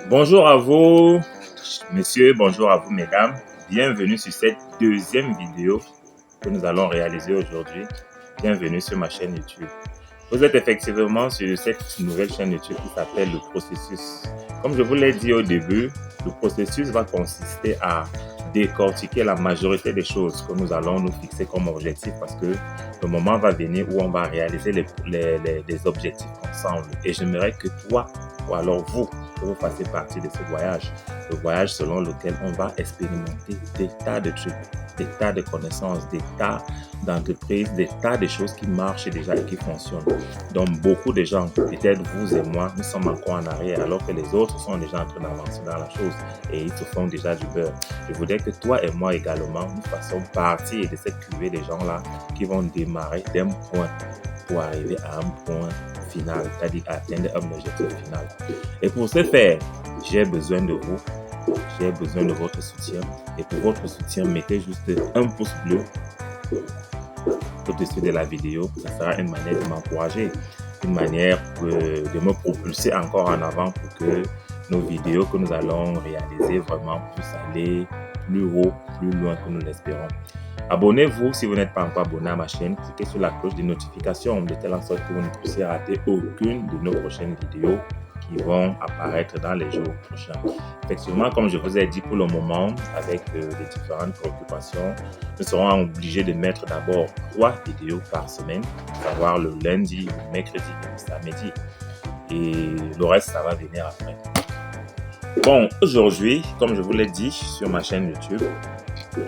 Bonjour à vous, messieurs, bonjour à vous, mesdames. Bienvenue sur cette deuxième vidéo que nous allons réaliser aujourd'hui. Bienvenue sur ma chaîne YouTube. Vous êtes effectivement sur cette nouvelle chaîne YouTube qui s'appelle Le Processus. Comme je vous l'ai dit au début, le processus va consister à décortiquer la majorité des choses que nous allons nous fixer comme objectif parce que le moment va venir où on va réaliser les objectifs ensemble. Et j'aimerais que toi, ou alors vous, que vous fassiez partie de ce voyage. Le voyage selon lequel on va expérimenter des tas de trucs, des tas de connaissances, des tas d'entreprises, des tas de choses qui marchent déjà et qui fonctionnent. Donc beaucoup de gens, peut-être vous et moi, nous sommes encore en arrière alors que les autres sont déjà en train d'avancer dans la chose et ils se font déjà du beurre. Je voudrais que toi et moi également, nous fassions partie de cette cuvée de gens-là qui vont démarrer d'un point pour arriver à un point final, c'est-à-dire atteindre un objectif final. Et pour ce faire, j'ai besoin de vous, j'ai besoin de votre soutien. Et pour votre soutien, mettez juste un pouce bleu au-dessus de la vidéo. Ça sera une manière de m'encourager, une manière de me propulser encore en avant pour que nos vidéos que nous allons réaliser vraiment puissent aller plus haut, plus loin que nous l'espérons. Abonnez-vous si vous n'êtes pas encore abonné à ma chaîne. Cliquez sur la cloche de notification de telle sorte que vous ne puissiez rater aucune de nos prochaines vidéos qui vont apparaître dans les jours prochains. Effectivement, comme je vous ai dit pour le moment, avec les différentes préoccupations, nous serons obligés de mettre d'abord 3 vidéos par semaine, à savoir le lundi, le mercredi et le samedi. Et le reste, ça va venir après. Bon, aujourd'hui, comme je vous l'ai dit sur ma chaîne YouTube,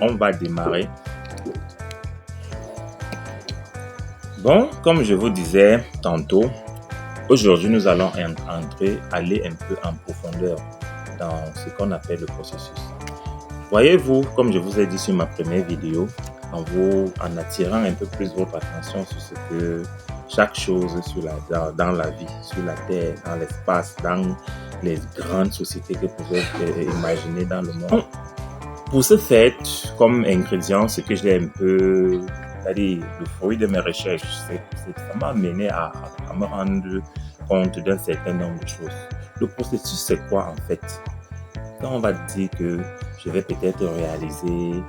on va démarrer. Bon, comme je vous disais tantôt, aujourd'hui, nous allons aller un peu en profondeur dans ce qu'on appelle le processus. Voyez-vous, comme je vous ai dit sur ma première vidéo, en attirant un peu plus votre attention sur ce que chaque chose dans la vie, sur la Terre, dans l'espace, dans les grandes sociétés que vous pouvez imaginer dans le monde. Pour ce fait, comme ingrédient, ce que j'ai un peu, c'est-à-dire le fruit de mes recherches, ça m'a amené à me rendre compte d'un certain nombre de choses. Le processus, c'est quoi en fait? Quand on va dire que je vais peut-être réaliser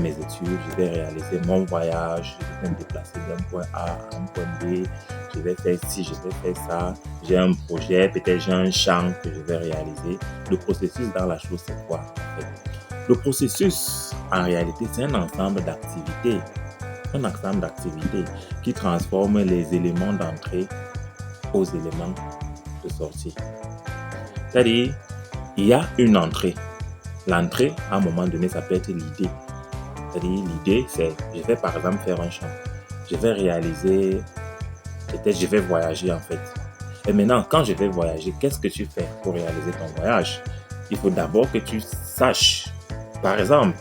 mes études, je vais réaliser mon voyage, je vais me déplacer d'un point A à un point B, je vais faire ci, je vais faire ça, j'ai un projet, peut-être j'ai un champ que je vais réaliser. Le processus dans la chose, c'est quoi en fait? Le processus, en réalité, c'est un ensemble d'activités. Un ensemble d'activités qui transforme les éléments d'entrée aux éléments de sortie. C'est-à-dire, il y a une entrée. L'entrée, à un moment donné, ça peut être l'idée. C'est-à-dire, l'idée, c'est, je vais par exemple faire un champ. Je vais réaliser, peut-être je vais voyager en fait. Et maintenant, quand je vais voyager, qu'est-ce que tu fais pour réaliser ton voyage? Il faut d'abord que tu saches. Par exemple,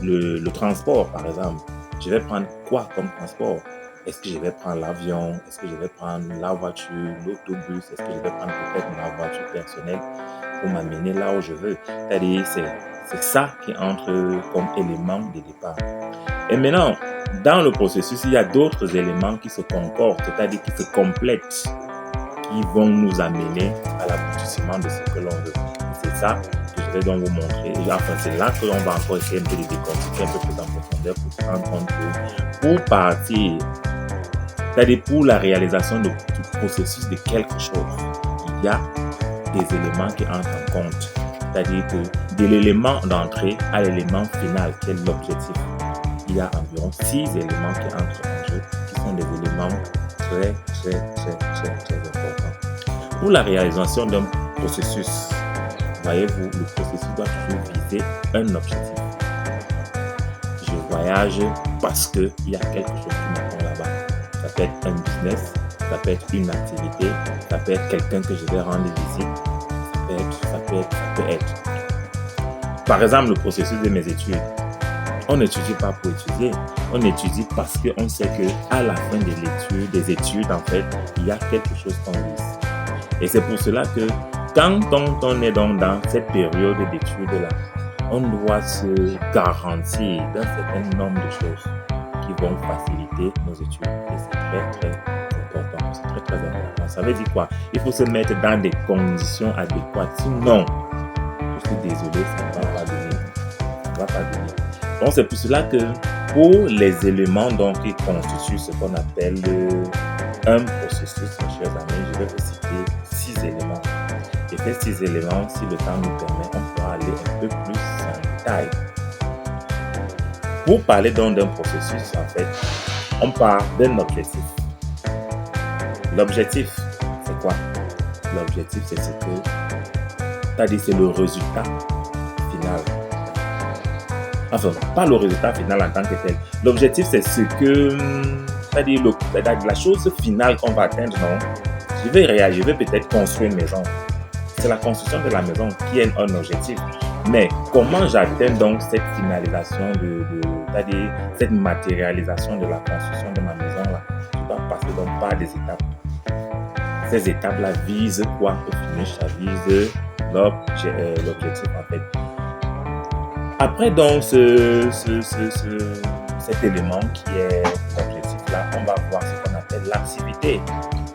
le transport, par exemple. Je vais prendre quoi comme transport? Est-ce que je vais prendre l'avion? Est-ce que je vais prendre la voiture, l'autobus? Est-ce que je vais prendre peut-être ma voiture personnelle pour m'amener là où je veux? C'est-à-dire, c'est ça qui entre comme élément de départ. Et maintenant, dans le processus, il y a d'autres éléments qui se concordent, c'est-à-dire qui se complètent, qui vont nous amener à l'aboutissement de ce que l'on veut. C'est ça que je vais donc vous montrer. Enfin, c'est là que l'on va encore essayer de décortiquer un peu plus en profondeur pour se rendre compte que pour partir, c'est-à-dire pour la réalisation du processus de quelque chose, il y a des éléments qui entrent en compte. C'est-à-dire que de l'élément d'entrée à l'élément final, qui est l'objectif, il y a environ 6 éléments qui entrent en jeu, qui sont des éléments très importants. Pour la réalisation d'un processus, voyez-vous, le processus doit toujours viser un objectif. Je voyage parce qu'il y a quelque chose qui m'attend là-bas. Ça peut être un business, ça peut être une activité, ça peut être quelqu'un que je vais rendre visite, ça peut être. Par exemple, le processus de mes études. On n'étudie pas pour étudier, on étudie parce qu'on sait qu'à la fin des études, en fait, il y a quelque chose qu'on vise. Et c'est pour cela que quand on est donc dans cette période d'études-là, on doit se garantir d'un certain nombre de choses qui vont faciliter nos études. Et c'est très important, c'est très important. Ça veut dire quoi? Il faut se mettre dans des conditions adéquates. Sinon, je suis désolé, ça ne va pas donner. Ça ne va pas donner. Donc, c'est pour cela que pour les éléments donc, qui constituent ce qu'on appelle un processus, mes chers amis, je vais vous citer 6 éléments. Et ces 6 éléments, si le temps nous permet, on pourra aller un peu plus en détail. Pour parler donc d'un processus, en fait, on part d'un objectif. L'objectif, c'est quoi? L'objectif, c'est ce que, c'est-à-dire c'est le résultat final. Enfin, pas le résultat final en tant que tel. L'objectif, c'est ce que, c'est-à-dire la chose finale qu'on va atteindre, non? Je vais peut-être construire une maison. C'est la construction de la maison qui est un objectif. Mais comment j'atteins donc cette finalisation c'est-à-dire cette matérialisation de la construction de ma maison là? Je dois passer donc par des étapes. Ces étapes-là visent quoi? Au finish, ça vise l'objectif en fait. Après donc cet élément qui est l'objectif là, on va voir ce qu'on appelle l'activité.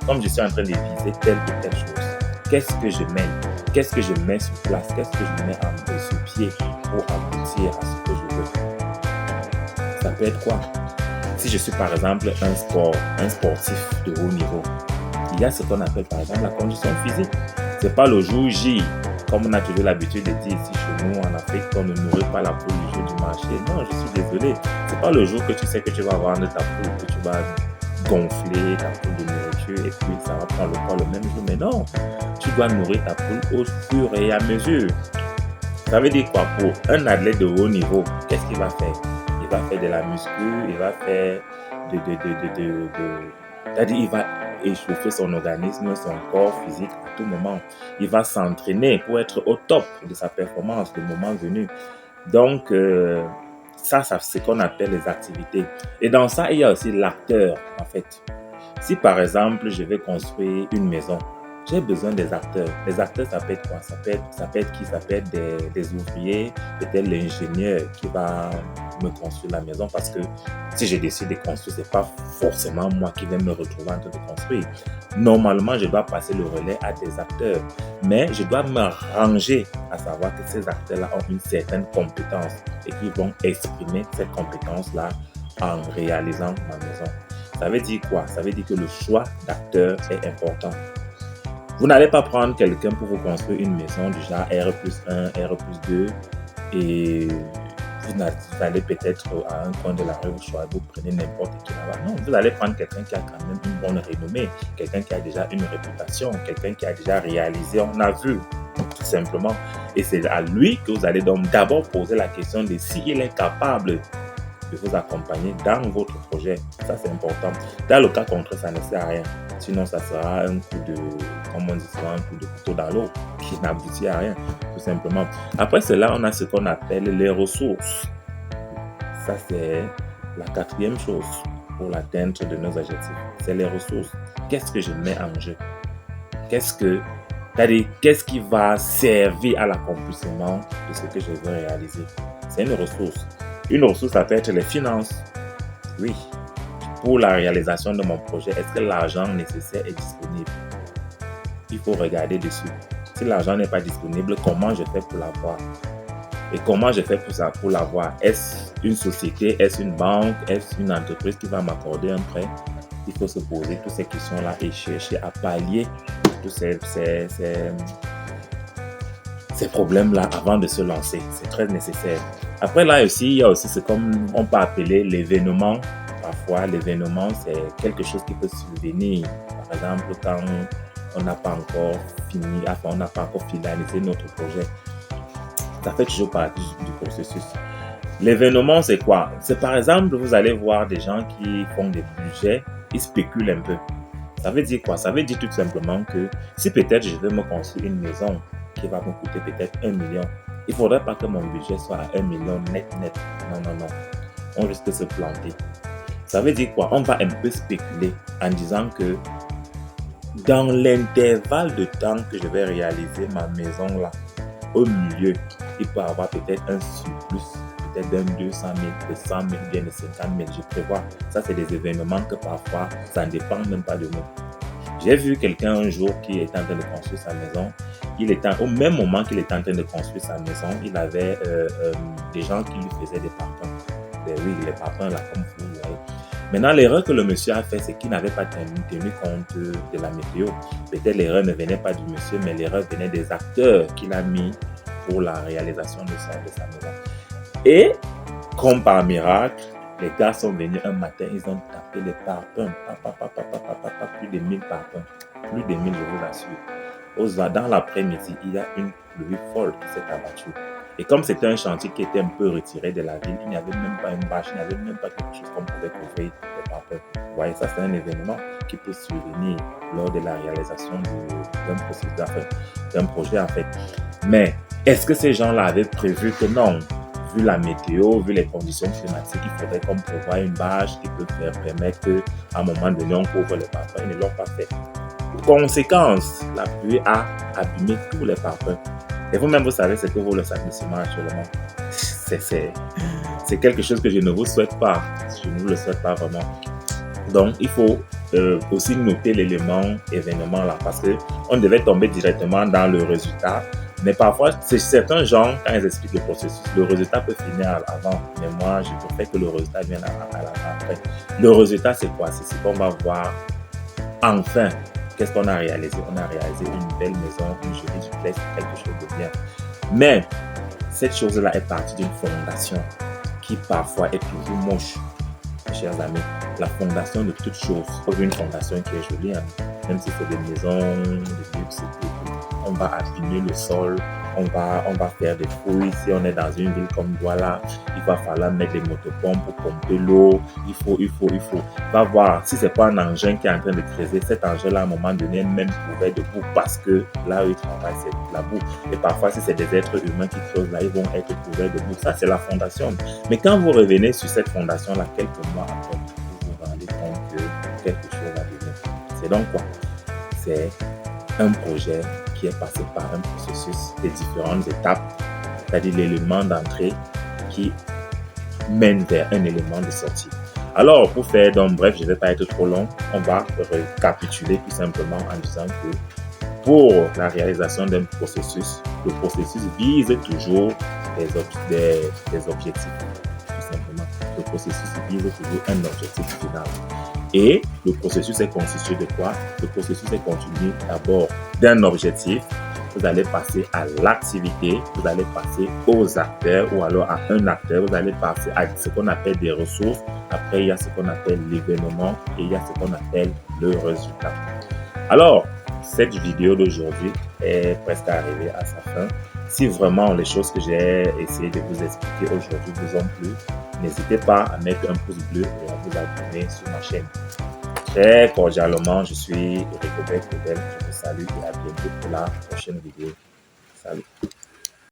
Comme je suis en train de viser telle ou telle chose, qu'est-ce que je mets? Qu'est-ce que je mets sur place? Qu'est-ce que je mets sur pied pour aboutir à ce que je veux? Ça peut être quoi? Si je suis par exemple un sportif de haut niveau, il y a ce qu'on appelle par exemple la condition physique. C'est pas le jour J, comme on a toujours l'habitude de dire ici chez nous en Afrique, qu'on ne nourrit pas la poule le jour du marché. Non, je suis désolé. C'est pas le jour que tu sais que tu vas vendre ta poule, que tu vas gonfler ta poule de nourriture et puis ça va prendre le poids le même jour. Mais non, tu dois nourrir ta poule au fur et à mesure. Ça veut dire quoi? Pour un athlète de haut niveau, qu'est-ce qu'il va faire? Il va faire de la muscu, il va faire c'est-à-dire il va échauffer son organisme, son corps physique à tout moment. Il va s'entraîner pour être au top de sa performance le moment venu. Donc, ça c'est ce qu'on appelle les activités. Et dans ça, il y a aussi l'acteur, en fait. Si par exemple, je vais construire une maison, j'ai besoin des acteurs. Les acteurs, ça peut être quoi? Ça peut être qui? Ça peut être des ouvriers, peut-être l'ingénieur qui va me construire la maison, parce que si je décide de construire, c'est pas forcément moi qui vais me retrouver en train de construire. Normalement, je dois passer le relais à des acteurs, mais je dois me ranger à savoir que ces acteurs-là ont une certaine compétence et qu'ils vont exprimer cette compétence-là en réalisant ma maison. Ça veut dire quoi? Ça veut dire que le choix d'acteurs est important. Vous n'allez pas prendre quelqu'un pour vous construire une maison du genre R+1, R+2 et vous allez peut-être à un coin de la rue, vous prenez n'importe qui là-bas. Non, vous allez prendre quelqu'un qui a quand même une bonne renommée, quelqu'un qui a déjà une réputation, quelqu'un qui a déjà réalisé, on a vu, tout simplement. Et c'est à lui que vous allez donc d'abord poser la question de s'il est capable de vous accompagner dans votre projet. Ça, c'est important. Dans le cas contraire, ça ne sert à rien. Sinon, ça sera un coup de, comme on dit souvent, un coup de couteau dans l'eau qui n'aboutit à rien, tout simplement. Après cela, on a ce qu'on appelle les ressources. Ça, c'est la 4e chose pour l'atteinte de nos objectifs. C'est les ressources. Qu'est-ce que je mets en jeu? Qu'est-ce qui va servir à l'accomplissement de ce que je veux réaliser? C'est une ressource. Une ressource, ça peut être les finances. Oui. Pour la réalisation de mon projet, est-ce que l'argent nécessaire est disponible? Il faut regarder dessus. Si l'argent n'est pas disponible, comment je fais pour l'avoir? Et comment je fais pour l'avoir? Est-ce une société? Est-ce une banque? Est-ce une entreprise qui va m'accorder un prêt? Il faut se poser toutes ces questions-là et chercher à pallier tous ces problèmes-là avant de se lancer. C'est très nécessaire. Après, là aussi, il y a aussi ce qu'on peut appeler l'événement. Parfois, l'événement, c'est quelque chose qui peut survenir. Par exemple, quand on n'a pas encore finalisé notre projet. Ça fait toujours partie du processus. L'événement, c'est quoi? C'est par exemple, vous allez voir des gens qui font des budgets, ils spéculent un peu. Ça veut dire quoi? Ça veut dire tout simplement que si peut-être je vais me construire une maison qui va me coûter peut-être 1 million, il ne faudrait pas que mon budget soit à 1 million net. Non. On risque de se planter. Ça veut dire quoi? On va un peu spéculer en disant que dans l'intervalle de temps que je vais réaliser ma maison là, au milieu, il peut y avoir peut-être un surplus, peut-être d'un 200 000, de 100 000, bien de 50 000, je prévois. Ça, c'est des événements que parfois, ça ne dépend même pas de nous. J'ai vu quelqu'un un jour qui était en train de construire sa maison. Au même moment qu'il était en train de construire sa maison, il avait des gens qui lui faisaient des parpaings. Oui, les parpaings là, comme vous voyez. Maintenant, l'erreur que le monsieur a fait, c'est qu'il n'avait pas tenu compte de la météo. Peut-être l'erreur ne venait pas du monsieur, mais l'erreur venait des acteurs qu'il a mis pour la réalisation de sa maison. Et, comme par miracle, les gars sont venus un matin, ils ont tapé les parpaings, plus de 1000 parpaings, plus de 1000, je vous assure. Dans l'après-midi, il y a une pluie folle qui s'est abattue. Et comme c'était un chantier qui était un peu retiré de la ville, il n'y avait même pas une bâche, il n'y avait même pas quelque chose qu'on pouvait couvrir les parpaings. Vous voyez, ça c'est un événement qui peut survenir lors de la réalisation d'un projet en fait. Mais est-ce que ces gens-là avaient prévu que non, vu la météo, vu les conditions climatiques, il faudrait qu'on prévoie une bâche qui peut permettre qu'à un moment donné, on couvre les parpaings? Ils ne l'ont pas fait. Conséquence, la pluie a abîmé tous les parpaings. Et vous-même, vous savez ce que vaut le sac de ciment actuellement. C'est quelque chose que je ne vous souhaite pas. Je ne vous le souhaite pas vraiment. Donc, il faut aussi noter l'élément événement là, parce qu'on devait tomber directement dans le résultat. Mais parfois, c'est certains gens, quand ils expliquent le processus, le résultat peut finir avant. Mais moi, je préfère que le résultat vienne après. Le résultat, c'est quoi? C'est ce qu'on va voir enfin. Qu'est-ce qu'on a réalisé? On a réalisé une belle maison, une jolie duplex, quelque chose de bien. Mais cette chose-là est partie d'une fondation qui parfois est toujours moche, mes chers amis. La fondation de toute chose, une fondation qui est jolie, hein. Même si c'est des maisons, des luxe, on va affiner le sol, on va faire des fouilles. Si on est dans une ville comme Douala, il va falloir mettre des motopompes pour pomper l'eau. Il faut. Va voir, si c'est pas un engin qui est en train de creuser, cet engin-là, à un moment donné, même couvert de boue, parce que là où il travaille, c'est de la boue. Et parfois, si c'est des êtres humains qui creusent là, ils vont être couverts de boue. Ça, c'est la fondation. Mais quand vous revenez sur cette fondation-là, quelques mois après, vous vous rendez compte que quelque chose va venir. C'est donc quoi? C'est un projet qui est passé par un processus de différentes étapes, c'est-à-dire l'élément d'entrée qui mène vers un élément de sortie. Alors, pour faire, donc bref, je ne vais pas être trop long, on va récapituler tout simplement en disant que pour la réalisation d'un processus, le processus vise toujours des objectifs, tout simplement. Le processus vise toujours un objectif final. Et le processus est constitué de quoi? Le processus est constitué d'abord d'un objectif. Vous allez passer à l'activité, vous allez passer aux acteurs ou alors à un acteur, vous allez passer à ce qu'on appelle des ressources. Après, il y a ce qu'on appelle l'événement et il y a ce qu'on appelle le résultat. Alors, cette vidéo d'aujourd'hui est presque arrivée à sa fin. Si vraiment les choses que j'ai essayé de vous expliquer aujourd'hui vous ont plu, n'hésitez pas à mettre un pouce bleu et à vous abonner sur ma chaîne. Très cordialement, je suis Rigobert Claudel. Je vous salue et à bientôt pour la prochaine vidéo. Salut.